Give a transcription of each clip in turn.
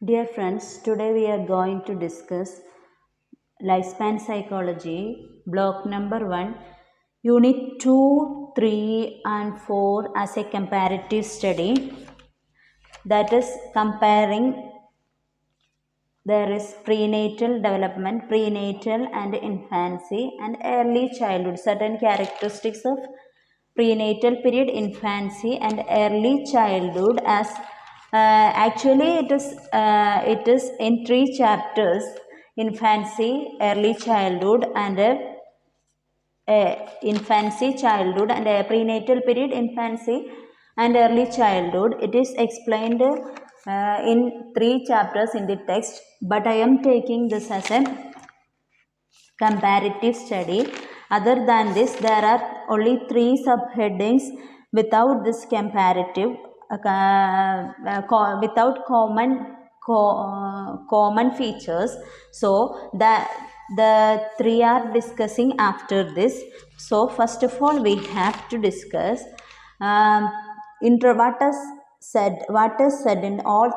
Dear friends, today we are going to discuss lifespan psychology, block number 1, unit 2, 3, and 4 as a comparative study. That is comparing. There is prenatal development, prenatal and infancy, and early childhood. Certain characteristics of prenatal period, infancy, and early childhood. As actually, it is in 3 chapters: infancy, early childhood, and infancy, childhood, and prenatal period, infancy, and early childhood. It is explained in 3 chapters in the text, but I am taking this as a comparative study. Other than this, there are only 3 subheadings without this comparative, without common features. So the 3 are discussing after this. So first of all, we have to discuss what is said in all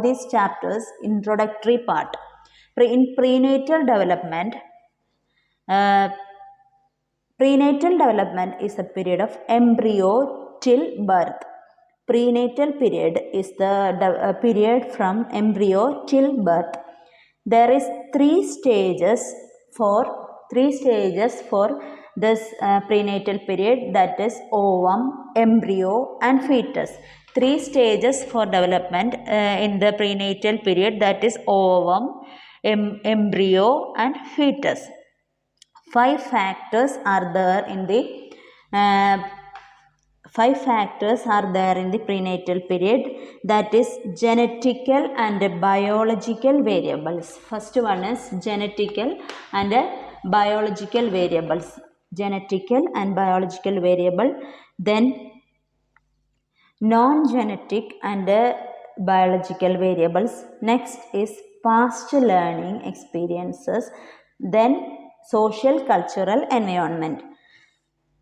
these chapters. Introductory part. In uh, prenatal development is a period of embryo till birth. Prenatal period is the period from embryo till birth. There is three stages for this prenatal period, that is ovum, embryo, and fetus. 3 stages for development in the prenatal period, that is ovum, embryo, and fetus. 5 factors are there in the uh, 5 factors are there in the prenatal period, that is genetical and biological variables. First one is genetical and biological variables. Genetical and biological variable. Then non-genetic and biological variables. Next is past learning experiences. Then social cultural environment.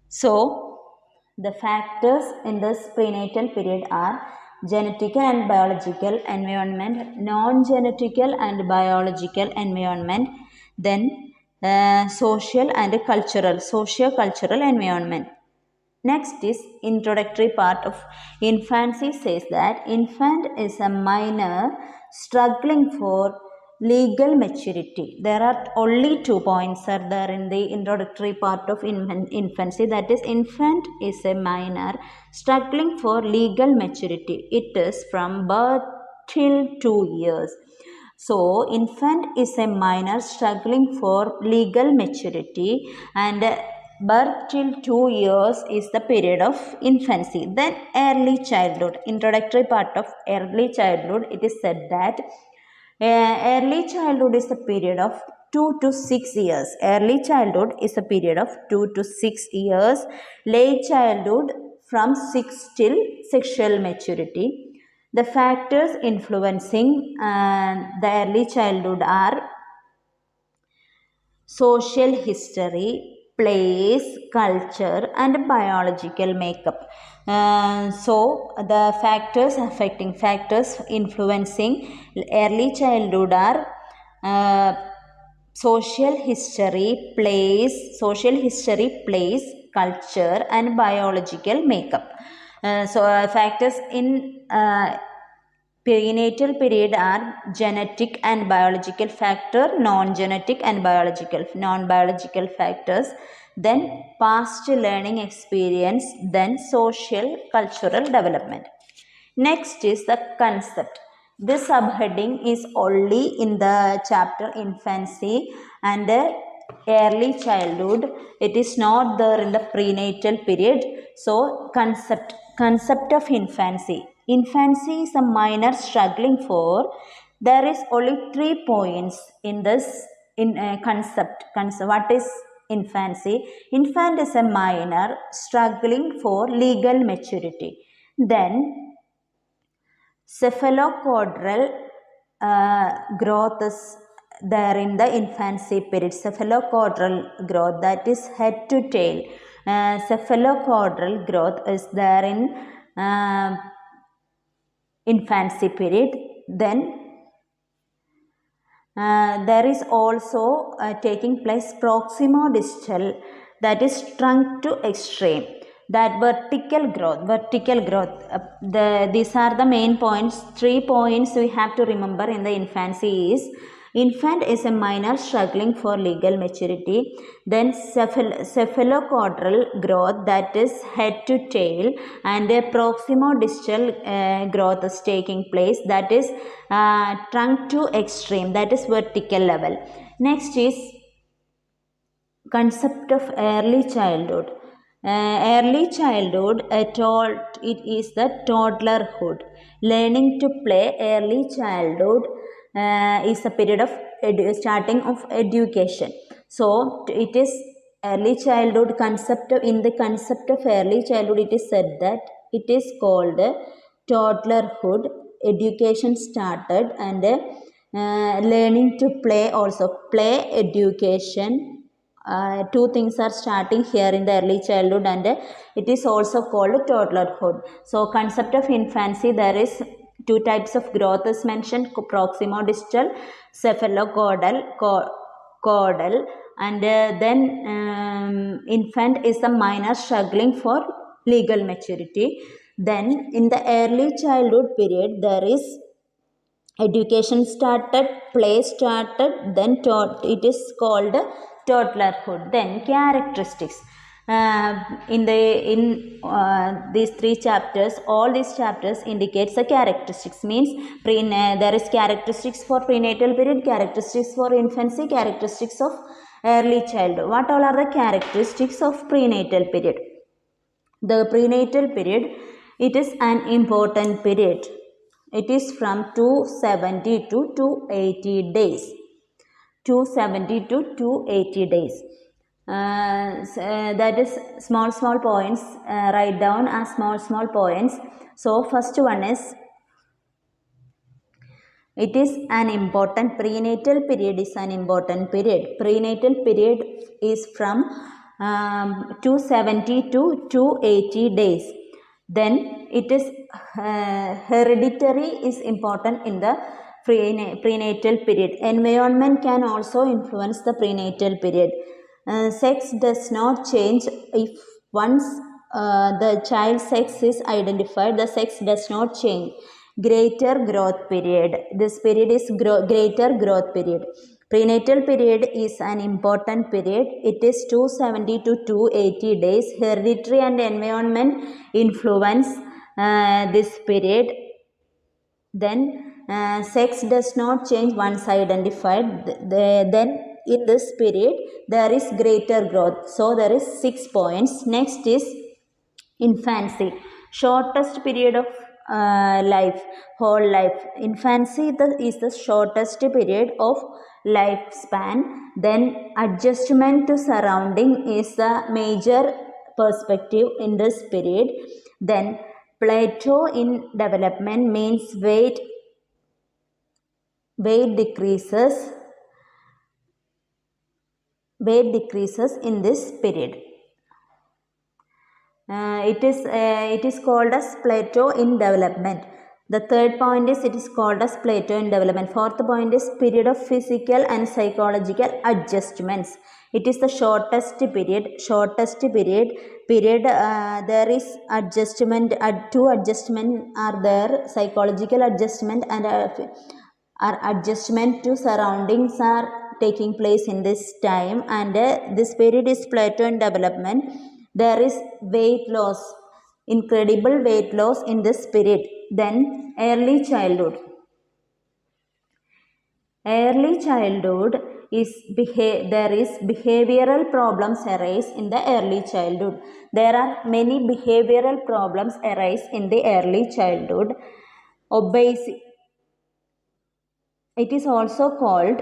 So the factors in this prenatal period are genetical and biological environment, non-genetical and biological environment, then social and socio-cultural environment. Next is introductory part of infancy. Says that infant is a minor struggling for legal maturity. There are only 2 points are there in the introductory part of infancy. That is, infant is a minor struggling for legal maturity. It is from birth till 2 years. So, infant is a minor struggling for legal maturity, and birth till 2 years is the period of infancy. Then early childhood. Introductory part of early childhood, it is said that early childhood is a period of 2 to 6 years. Early childhood is a period of 2 to 6 years. Late childhood from 6 till sexual maturity. The factors influencing the early childhood are social history, place, culture, and biological makeup. So the factors influencing early childhood are uh, social history, place, culture, and biological makeup. Factors in prenatal period are genetic and biological factor, non-biological factors, then past learning experience, then social cultural development. Next is the concept. This subheading is only in the chapter infancy and early childhood. It is not there in the prenatal period. So concept of infancy. Infancy is a minor struggling for. There is only 3 points in this concept. What is infancy? Infant is a minor struggling for legal maturity. Then cephalocaudal growth is there in the infancy period. Cephalocaudal growth, that is head to tail. Cephalocaudal growth is there in infancy period. Then there is also taking place proximo-distal, that is trunk to extreme, that vertical growth. These are the main points. 3 points we have to remember in the infancy is: infant is a minor struggling for legal maturity. Then cephalocaudal growth, that is head to tail, and a proximo-distal growth is taking place, that is trunk to extreme, that is vertical level. Next is concept of early childhood. Early childhood, it is the toddlerhood. Learning to play early childhood is a period of starting of education. So it is early childhood concept. In the concept of early childhood, it is said that it is called toddlerhood. Education started, and learning to play also. Play, education, two things are starting here in the early childhood, and it is also called toddlerhood. So concept of infancy, there is two types of growth is mentioned: proximo-distal, cephalocaudal, and then infant is a minor struggling for legal maturity. Then in the early childhood period, there is education started, play started, then it is called toddlerhood. Then characteristics. In these 3 chapters, all these chapters indicates the characteristics. Means there is characteristics for prenatal period, characteristics for infancy, characteristics of early childhood. What all are the characteristics of prenatal period? The prenatal period, it is an important period. It is from 270 to 280 days. 270 to 280 days. That is small points. Write down as small points. So first one is, it is an important, prenatal period is an important period. Prenatal period is from 270 to 280 days. Then it is hereditary is important in the prenatal period. Environment can also influence the prenatal period. Sex does not change if once the child's sex is identified. The sex does not change. Greater growth period. This period is greater growth period. Prenatal period is an important period. It is 270 to 280 days. Hereditary and environment influence this period. Then sex does not change once identified. Then in this period there is greater growth. So there is 6 points. Next is infancy. Shortest period of life, whole life. Infancy is the shortest period of lifespan. Then adjustment to surrounding is the major perspective in this period. Then plateau in development means weight decreases in this period. It is called as plateau in development. The third point is, it is called as plateau in development. Fourth point is period of physical and psychological adjustments. It is the shortest period. There is adjustment. Two adjustments are there: psychological adjustment and adjustment to surroundings are taking place in this time. And this period is plateau in development. There is weight loss, incredible weight loss in this period. Then early childhood. Early childhood is there is behavioral problems arise in the early childhood. There are many behavioral problems arise in the early childhood. Obesity. It is also called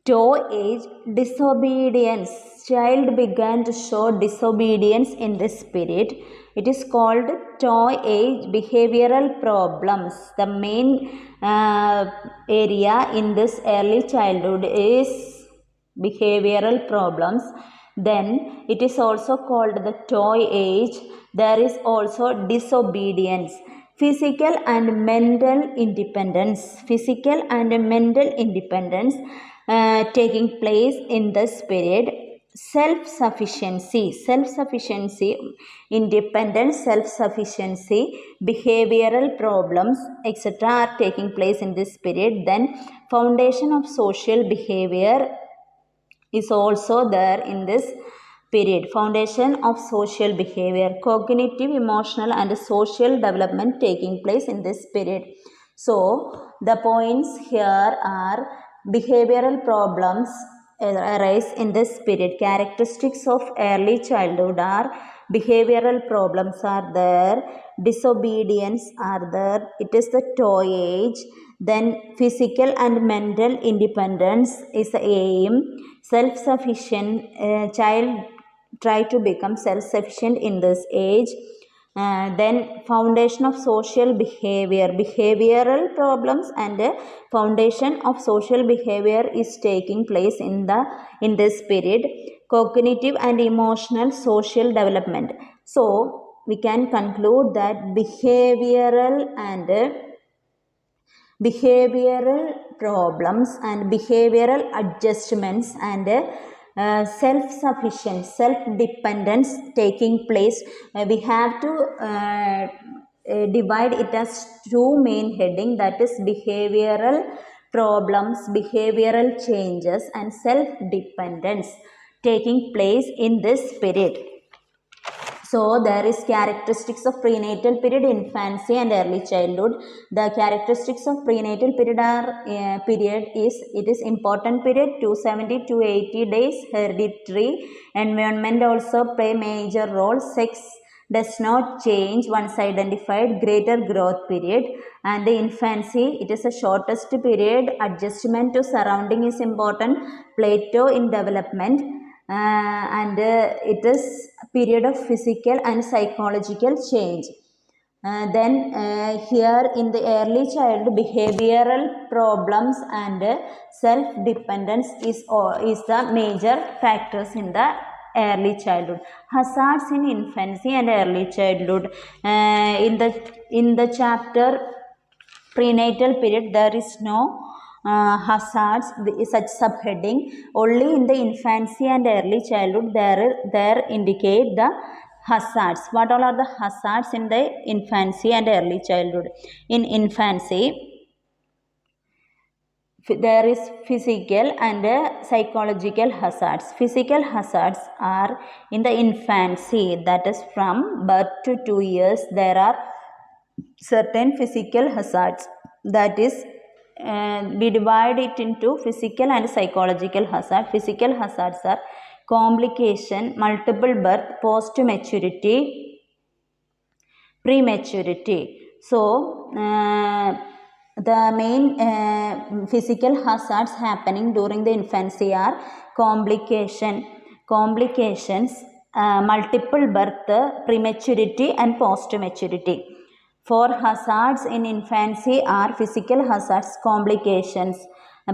toe age disobedience. Child began to show disobedience in this period. It is called toe age behavioral problems. The main area in this early childhood is behavioral problems. Then it is also called the toe age. There is also disobedience. Physical and mental independence. Physical and mental independence taking place in this period. Self-sufficiency, independence, self-sufficiency, behavioral problems, etc. are taking place in this period. Then foundation of social behavior is also there in this period. Foundation of social behavior, cognitive, emotional and social development taking place in this period. So the points here are behavioral problems arise in this period. Characteristics of early childhood are behavioral problems are there, disobedience are there, it is the toy age, then physical and mental independence is the aim, self-sufficient child try to become self-sufficient in this age. Then foundation of social behavior, behavioral problems and foundation of social behavior is taking place in this period. Cognitive and emotional social development. So we can conclude that behavioral problems and behavioral adjustments and self-sufficient, self-dependence taking place. We have to divide it as two main heading, that is behavioral problems, behavioral changes and self-dependence taking place in this period. So there is characteristics of prenatal period, infancy and early childhood. The characteristics of prenatal period are it is important period, 270 to 80 days, hereditary, environment also play major role, sex does not change once identified, greater growth period. And the infancy, it is the shortest period, adjustment to surrounding is important, plateau in development. And it is period of physical and psychological change. Then here in the early child, behavioral problems and self-dependence is the major factors in the early childhood. Hazards in infancy and early childhood. In the chapter prenatal period, there is no hazards, such subheading. Only in the infancy and early childhood there indicate the hazards. What all are the hazards in the infancy and early childhood? In infancy, there is physical and psychological hazards. Physical hazards are in the infancy, that is from birth to 2 years, there are certain physical hazards, that is we divide it into physical and psychological hazard. Physical hazards are complication, multiple birth, post maturity, prematurity. So the main physical hazards happening during the infancy are complications, multiple birth, prematurity and post maturity. Four hazards in infancy are physical hazards, complications,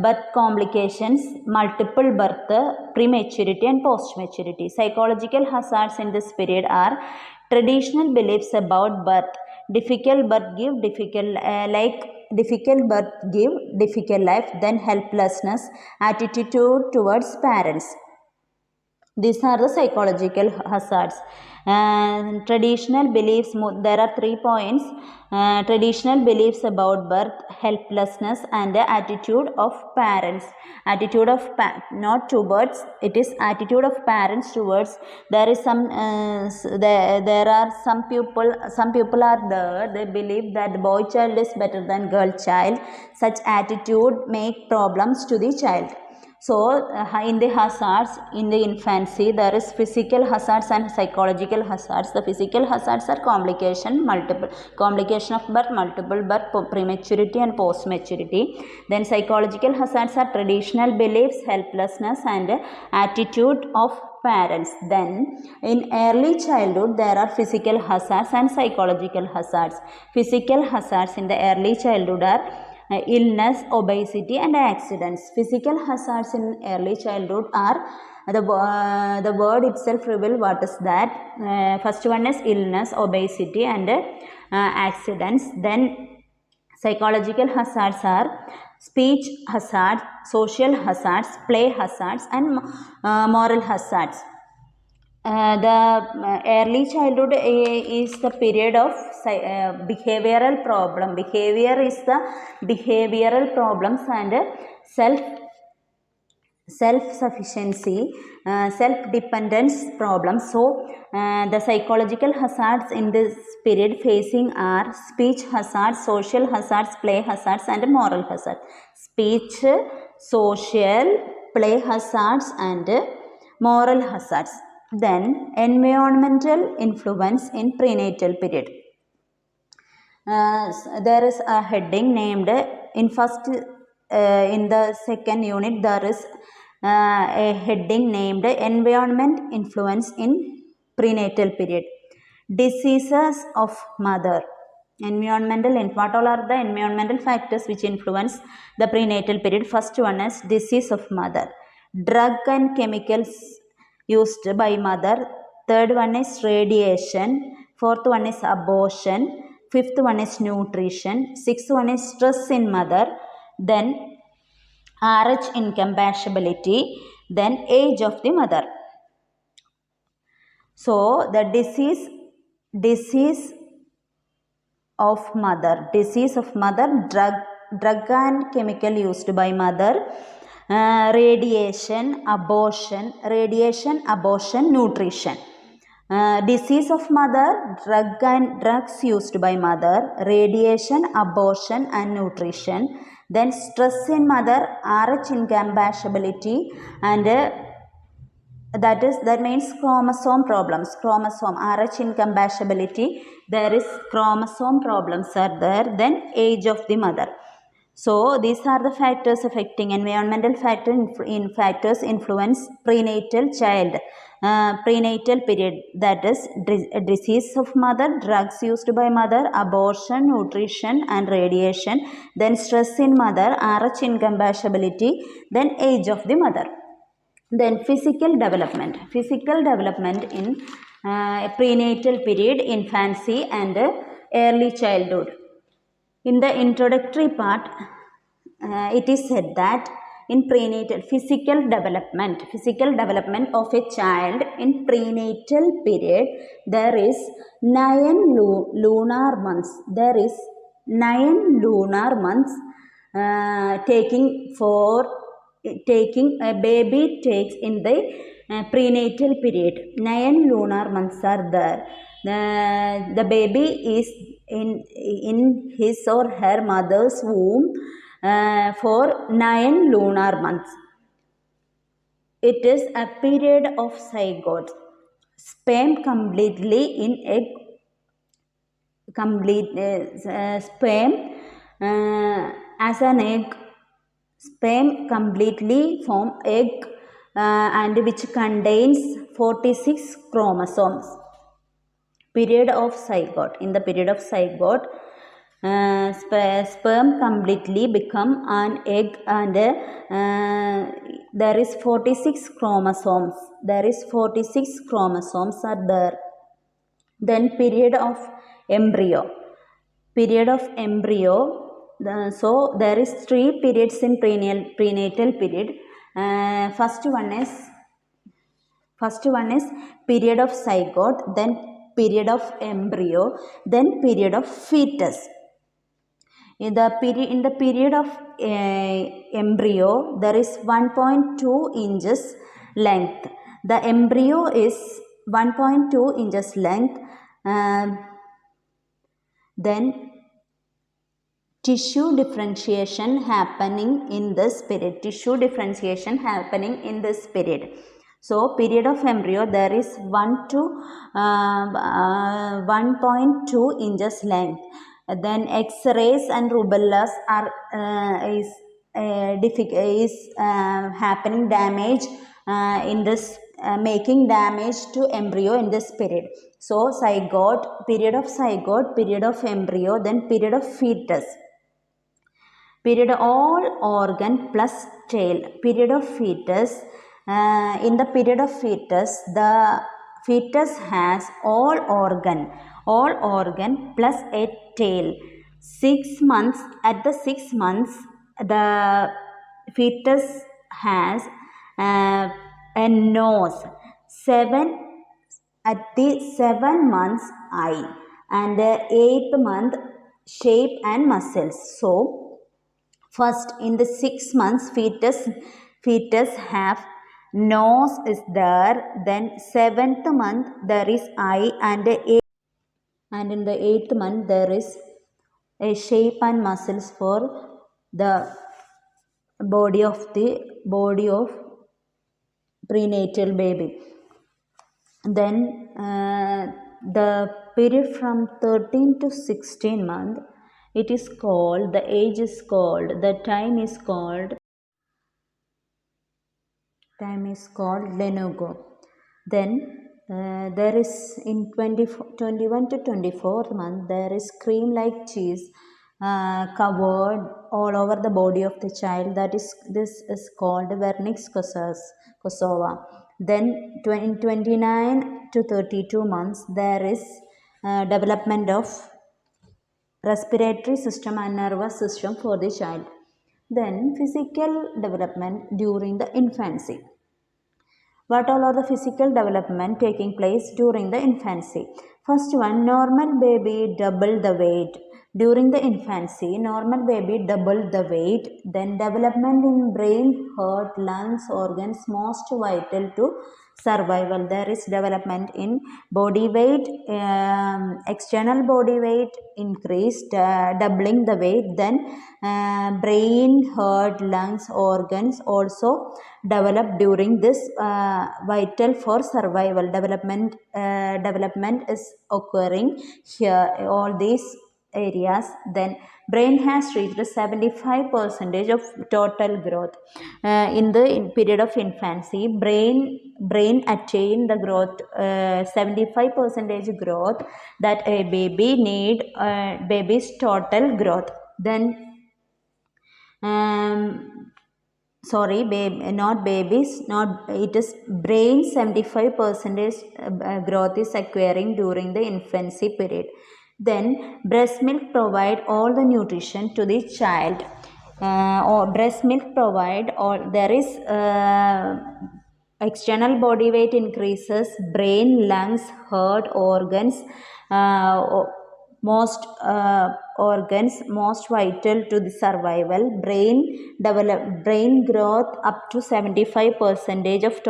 birth complications, multiple birth, prematurity and post maturity. Psychological hazards in this period are traditional beliefs about birth, difficult birth give difficult life, then helplessness, attitude towards parents. These are the psychological hazards. Traditional beliefs, there are 3 points. Traditional beliefs about birth, helplessness and the attitude of parents. Attitude of not towards, it is attitude of parents towards. There is some there are some people are there, they believe that the boy child is better than girl child. Such attitude make problems to the child. So in the hazards in the infancy, there is physical hazards and psychological hazards. The physical hazards are complication of birth, multiple birth, prematurity and post maturity. Then psychological hazards are traditional beliefs, helplessness and attitude of parents. Then in early childhood, there are physical hazards and psychological hazards. Physical hazards in the early childhood are illness, obesity and accidents. Physical hazards in early childhood are The word itself reveal what is that. First one is illness, obesity, and accidents. Then psychological hazards are speech hazards, social hazards, play hazards, and moral hazards. The early childhood is the period of behavioral problem. Behavior is the behavioral problems and self-sufficiency, self-dependence problems. So the psychological hazards in this period facing are speech hazards, social hazards, play hazards, and moral hazards. Speech, social, play hazards, and moral hazards. Then environmental influence in prenatal period. There is a heading named in the second unit there is a heading named environment influence in prenatal period. Diseases of mother. What all are the environmental factors which influence the prenatal period? First one is disease of mother. Drug and chemicals used by mother. Third one is radiation. Fourth one is abortion. Fifth one is nutrition. Sixth one is stress in mother. Then RH incompatibility. Then age of the mother. So the disease of mother, drug and chemical used by mother, radiation, abortion, nutrition. Disease of mother, drugs used by mother, radiation, abortion, and nutrition. Then stress in mother, RH incompatibility, and that means chromosome problems. RH incompatibility, there is chromosome problems are there. Then age of the mother. So these are the factors affecting environmental factors influence prenatal period. That is disease of mother, drugs used by mother, abortion, nutrition, and radiation. Then stress in mother, RH incompatibility, then age of the mother. Then physical development in prenatal period, infancy, and early childhood. In the introductory part, it is said that in prenatal physical development of a child in prenatal period, there is 9 lunar months. There is 9 lunar months taking a baby takes in the prenatal period. 9 lunar months are there. The baby is in his or her mother's womb for 9 lunar months. It is a period of zygote. Sperm completely in egg. Sperm as an egg. Sperm completely form egg and which contains 46 chromosomes. Period of zygote. In the period of zygote, sperm completely become an egg and there is 46 chromosomes. Are there. Then period of embryo. So there is 3 periods in prenatal period. First one is period of zygote, then period of embryo, then period of fetus. In the period of embryo, there is 1.2 inches length. The embryo is 1.2 inches length. Then tissue differentiation happening in this period. So period of embryo, there is 1.2 inches length. Then X-rays and rubellas are happening damage in this making damage to embryo in this period. So zygote, period of embryo, then period of fetus. Period all organ plus tail. Period of fetus, In the period of fetus, the fetus has all organ plus a tail. 6 months, at the 6 months, the fetus has a nose. 7 at the 7 months eye, and the 8th month shape and muscles. So first, in the 6 months, fetus have nose is there. Then 7th month there is eye, and in the 8th month there is a shape and muscles for the body of prenatal baby. Then the period from 13 to 16 month, it is called, the age is called, the time is called Denugo. Then there is in 21 to 24th month, there is cream like cheese covered all over the body of the child. This is called vernix cosova. Then in 29 to 32 months, there is development of respiratory system and nervous system for the child. Then physical development during the infancy. What all are the physical development taking place during the infancy? First one, normal baby double the weight. During the infancy, normal baby double the weight. Then development in brain, heart, lungs, organs most vital to survival. There is development in body weight, external body weight increased, doubling the weight. Then brain, heart, lungs, organs also develop during this, vital for survival. Development is occurring here, all these areas. Then brain has reached 75% of total growth. In the period of infancy, brain attain the growth, 75% growth that a baby need, baby's total growth. Then sorry, not babies, not, it is brain 75% growth is acquiring during the infancy period. Then breast milk provide all the nutrition to the child, or breast milk provide all. There is external body weight increases, brain, lungs, heart, organs, most organs most vital to the survival. Brain growth up to 75% of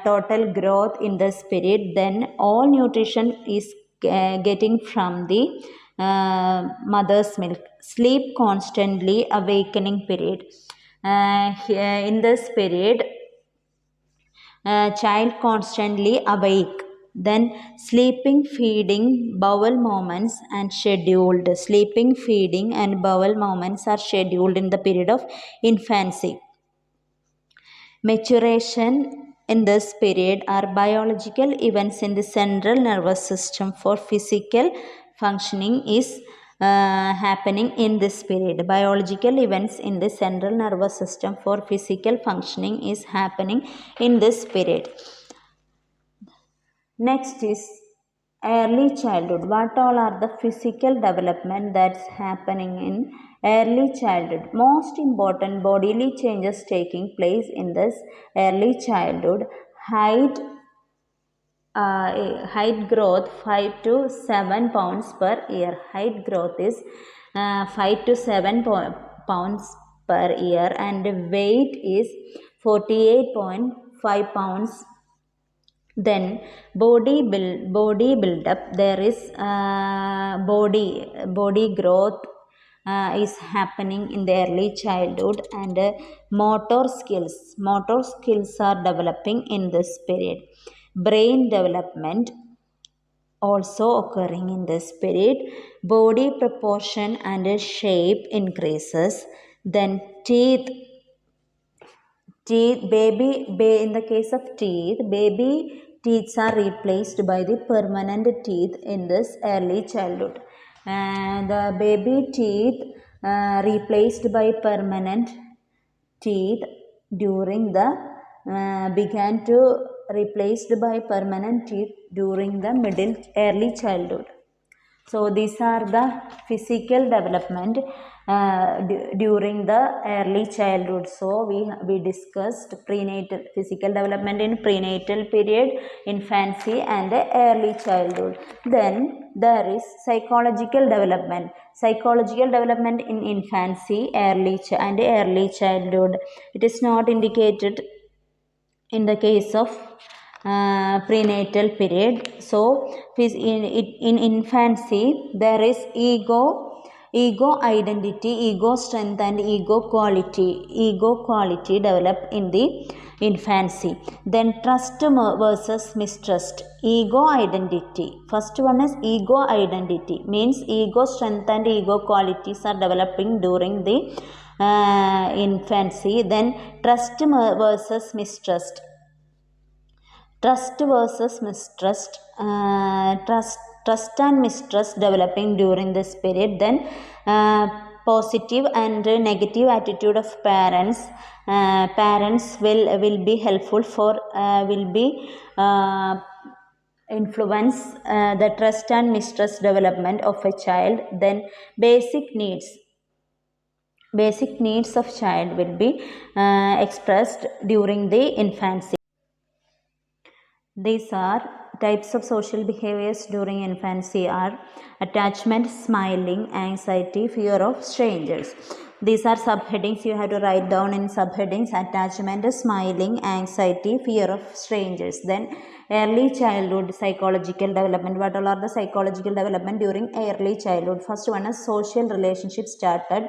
total growth in the spirit. Then all nutrition is getting from the mother's milk. Sleep constantly, awakening period. Here in this period, child constantly awake. Then sleeping, feeding, bowel movements and scheduled. Sleeping, feeding and bowel movements are scheduled in the period of infancy. Maturation in this period are biological events in the central nervous system for physical functioning is happening in this period. Biological events in the central nervous system for physical functioning is happening in this period. Next is early childhood. What all are the physical development that's happening in early childhood? Most important bodily changes taking place in this early childhood. Height growth 5 to 7 pounds per year. Height growth is 5 to 7 pounds per year, and weight is 48.5 pounds. Then body build up. There is body growth is happening in the early childhood, and motor skills are developing in this period. Brain development also occurring in this period. Body proportion and shape increases. Then teeth, in the case of teeth, baby teeth are replaced by the permanent teeth in this early childhood. And the baby teeth replaced by permanent teeth during the began to replaced by permanent teeth during the early childhood. So these are the physical development during the early childhood. So we discussed prenatal physical development in prenatal period, infancy and early childhood. Then there is psychological development. Psychological development in infancy, and early childhood. It is not indicated in the case of prenatal period. So in infancy there is ego identity, ego strength and ego quality develop in the infancy. Then trust versus mistrust. Ego identity, first one is ego identity, means ego strength and ego qualities are developing during the infancy. Then trust versus mistrust. Trust versus mistrust. Trust and mistrust developing during this period. Then positive and negative attitude of parents. Parents will be helpful for will be influence the trust and mistrust development of a child. Then basic needs of child will be expressed during the infancy. These are types of social behaviors during infancy are attachment, smiling, anxiety, fear of strangers. These are subheadings you have to write down in subheadings: attachment, smiling, anxiety, fear of strangers. Then early childhood psychological development. What all are the psychological development during early childhood? First one is social relationship started.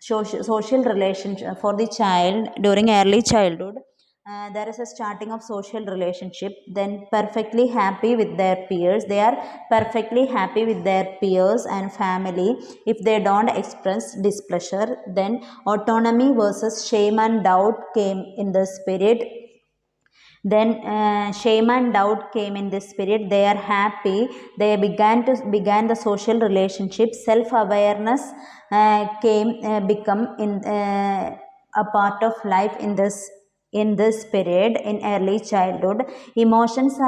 Social relationship for the child during early childhood. There is a starting of social relationship. Then perfectly happy with their peers. They are perfectly happy with their peers and family if they don't express displeasure. Then autonomy versus shame and doubt came in this period. Then shame and doubt came in this period. They are happy. They began the social relationship. Self-awareness become in a part of life in this period in early childhood. Emotions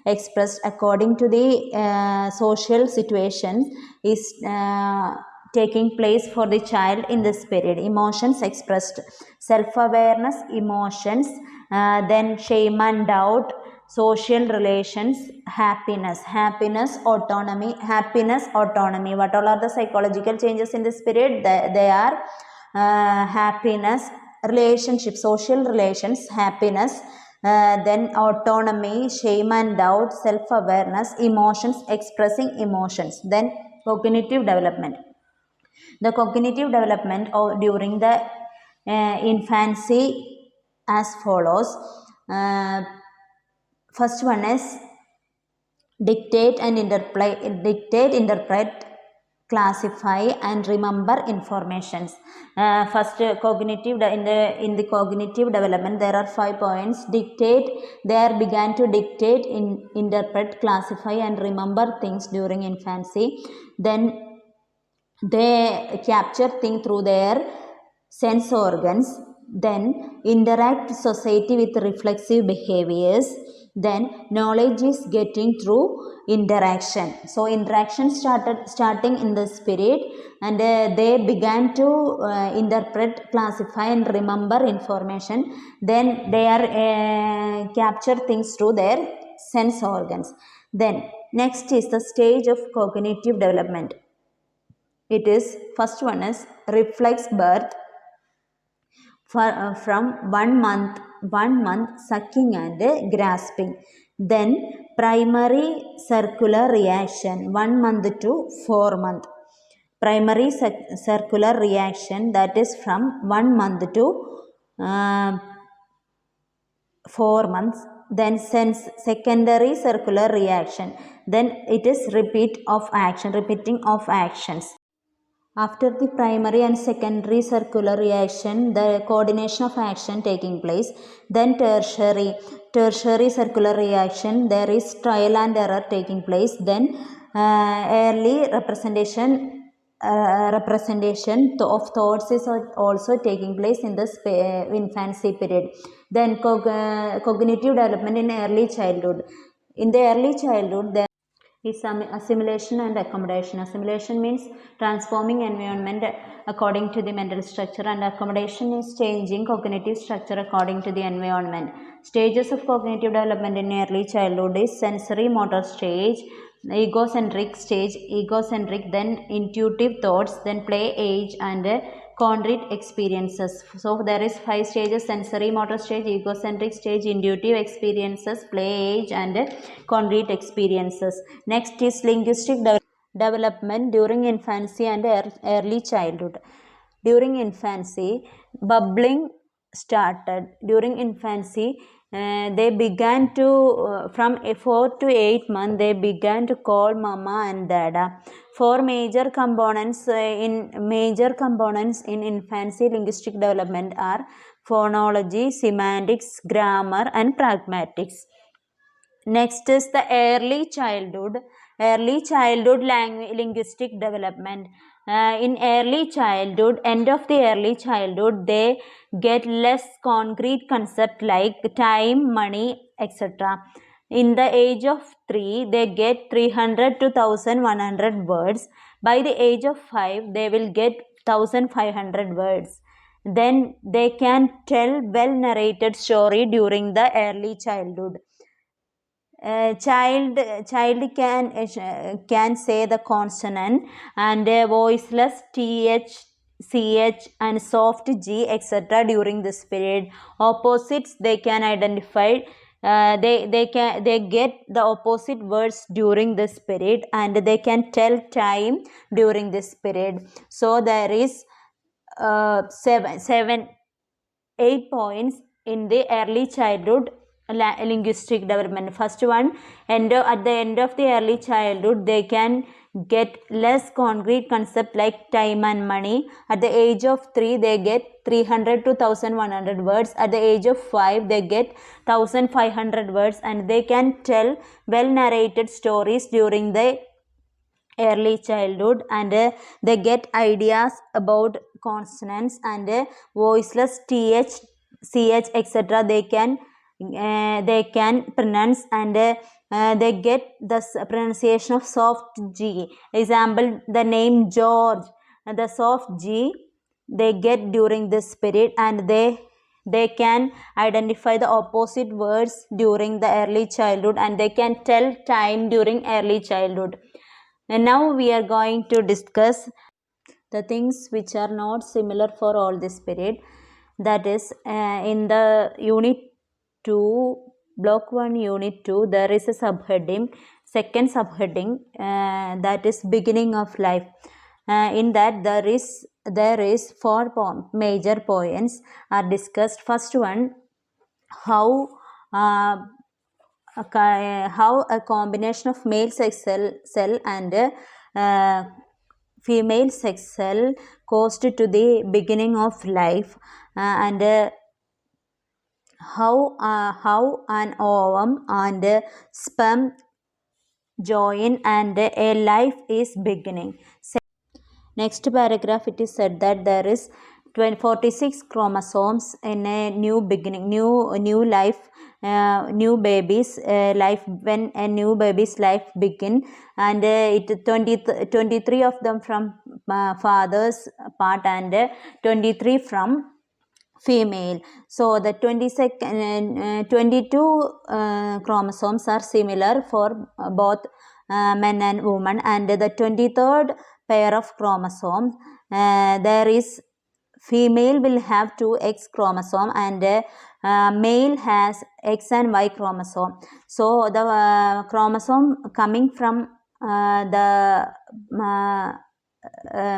expressed according to the social situation is taking place for the child in this period. Emotions expressed: self-awareness, emotions, then shame and doubt, social relations, happiness, autonomy. What all are the psychological changes in this period? They are happiness, relationship, social relations, happiness, then autonomy, shame and doubt, self-awareness, emotions, expressing emotions. Then cognitive development. The cognitive development during the infancy as follows. First one is dictate, interpret, classify and remember informations. First cognitive in the cognitive development there are 5 points. Dictate, they began to dictate, interpret, classify and remember things during infancy. Then they capture things through their sense organs. Then interact society with reflexive behaviors. Then knowledge is getting through interaction. So interaction starting in this period, and they began to interpret, classify and remember information. Then they are capture things through their sense organs. Then next is the stage of cognitive development. It is, first one is reflex birth, from 1 month sucking and grasping. Then primary circular reaction 1 month to 4 month. Primary circular reaction, that is from 1 month to 4 months. Then secondary circular reaction, then it is repeating of actions. After the primary and secondary circular reaction, the coordination of action taking place. Then tertiary circular reaction, there is trial and error taking place. Then early representation representation of thoughts is also taking place in the infancy period. Then cognitive development in early childhood. In the early childhood, there is some assimilation and accommodation. Assimilation means transforming environment according to the mental structure, and accommodation is changing cognitive structure according to the environment. Stages of cognitive development in early childhood is sensory motor stage, egocentric stage, then intuitive thoughts, then play age, and concrete experiences. So there is 5 stages: sensory motor stage, egocentric stage, intuitive experiences, play age, and concrete experiences. Next is linguistic development during infancy and early childhood. During infancy, bubbling started. During infancy, they began to, from 4 to 8 months, they began to call mama and dada. Four major components in infancy linguistic development are phonology, semantics, grammar, and pragmatics. Next is the early childhood linguistic development. In early childhood, end of the early childhood, they get less concrete concept like time, money, etc. In the age of 3, they get 300 to 1100 words. By the age of 5, they will get 1500 words. Then they can tell well narrated story during the early childhood. Child can say the consonant and voiceless th, ch, and soft g, etc. during this period. Opposites they can identify. They get the opposite words during this period, and they can tell time during this period. So there is 8 points in the early childhood linguistic development. First one, at the end of the early childhood, they can get less concrete concept like time and money. At the age of 3, they get 300 to 1100 words. At the age of 5, they get 1500 words, and they can tell well narrated stories during the early childhood, and they get ideas about consonants and voiceless th, ch, etc. they can pronounce, and they get the pronunciation of soft g. Example, the name George, the soft g they get during this period, and they can identify the opposite words during the early childhood, and they can tell time during early childhood. And now we are going to discuss the things which are not similar for all this period. That is, in the unit 2, block 1, unit 2, there is a subheading, second subheading, that is beginning of life. In that there is 4 major points are discussed. First one, how a combination of male sex cell and female sex cell caused to the beginning of life, and how an ovum and sperm join and a life is beginning. Next paragraph, it is said that there is 46 chromosomes in a new beginning, new life, new baby's life, when a new baby's life begin, and 23 of them from father's part and 23 from female. So the 22 chromosomes are similar for both men and women, and the 23rd pair of chromosomes, there is female will have 2 X chromosome, and male has X and Y chromosome. So the chromosome coming from the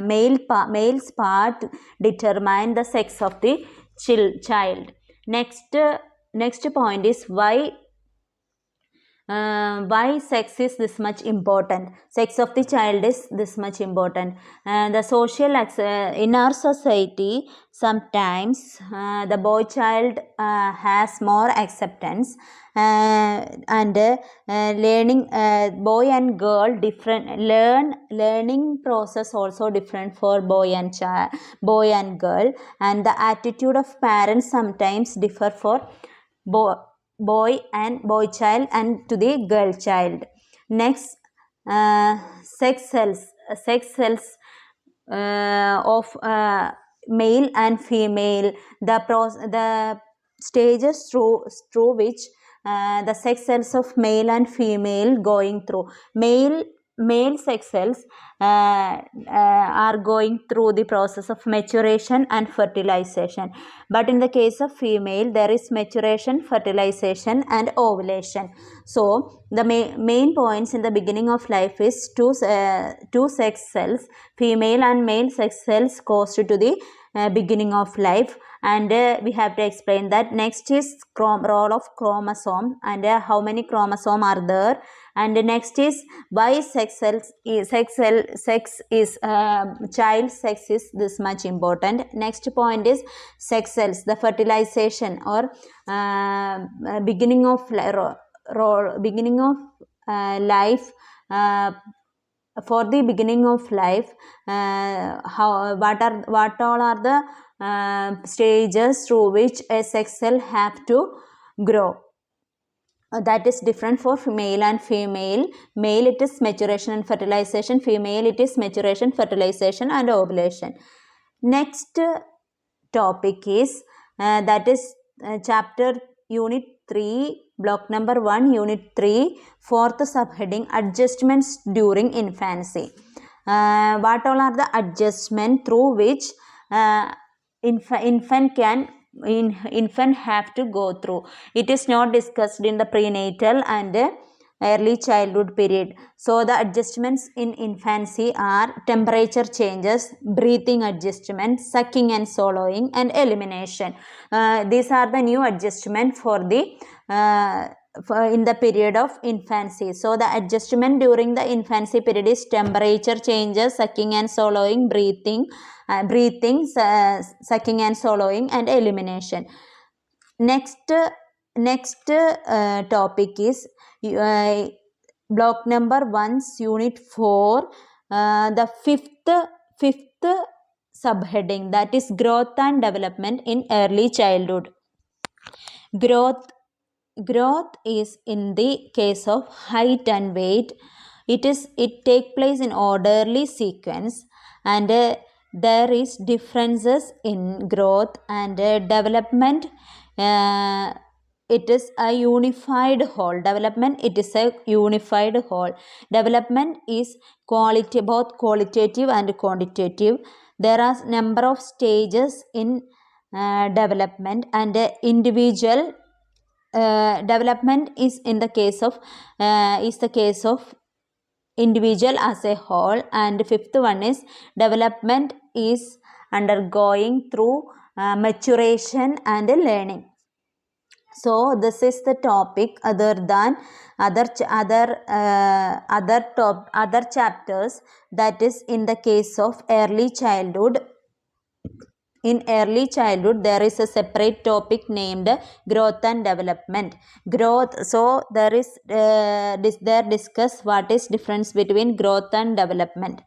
male's part determine the sex of the child. Next point is why why sex is this much important? Sex of the child is this much important. The social in our society, sometimes the boy child has more acceptance, and learning, boy and girl different, learning process also different for boy and girl, and the attitude of parents sometimes differ for boy child and to the girl child. Next, sex cells of male and female, the stages through which the sex cells of male and female going through. Male sex cells are going through the process of maturation and fertilization, but in the case of female there is maturation, fertilization and ovulation. So the main points in the beginning of life is two sex cells, female and male sex cells constitute the beginning of life, and we have to explain that. Next is role of chromosome, and how many chromosomes are there, and next is why child sex is this much important. Next point is sex cells, the fertilization or beginning of life. For the beginning of life, what all are the stages through which a sex cell have to grow. That is different for male and female. Male it is maturation and fertilization, female it is maturation, fertilization and ovulation. Next topic is that is chapter unit 3, block number 1, unit 3, fourth subheading, adjustments during infancy. What all are the adjustments through which infant have to go through? It is not discussed in the prenatal and early childhood period. So the adjustments in infancy are temperature changes, breathing adjustment, sucking and swallowing, and elimination. These are the new adjustment for the in the period of infancy. So the adjustment during the infancy period is temperature changes, sucking and swallowing, breathing, sucking and swallowing, and elimination. Next topic is block number 1, unit 4, the fifth subheading, that is growth and development in early childhood. Growth is in the case of height and weight. It take place in orderly sequence, and there is differences in growth and development. It is a unified whole. Development, it is a unified whole. Development is both qualitative and quantitative. There are number of stages in development, and individual development is the case of individual as a whole. And fifth one is development is undergoing through maturation and learning. So this is the topic. Other than other chapters, that is in the case of early childhood. In early childhood, there is a separate topic named growth and development. So there is there discuss what is difference between growth and development.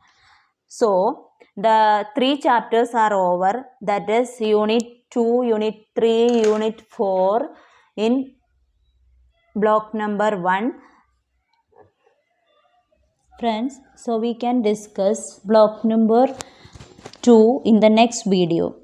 So the 3 chapters are over. That is unit 2, unit 3, unit 4 in block number 1. Friends, so we can discuss block number 2 in the next video.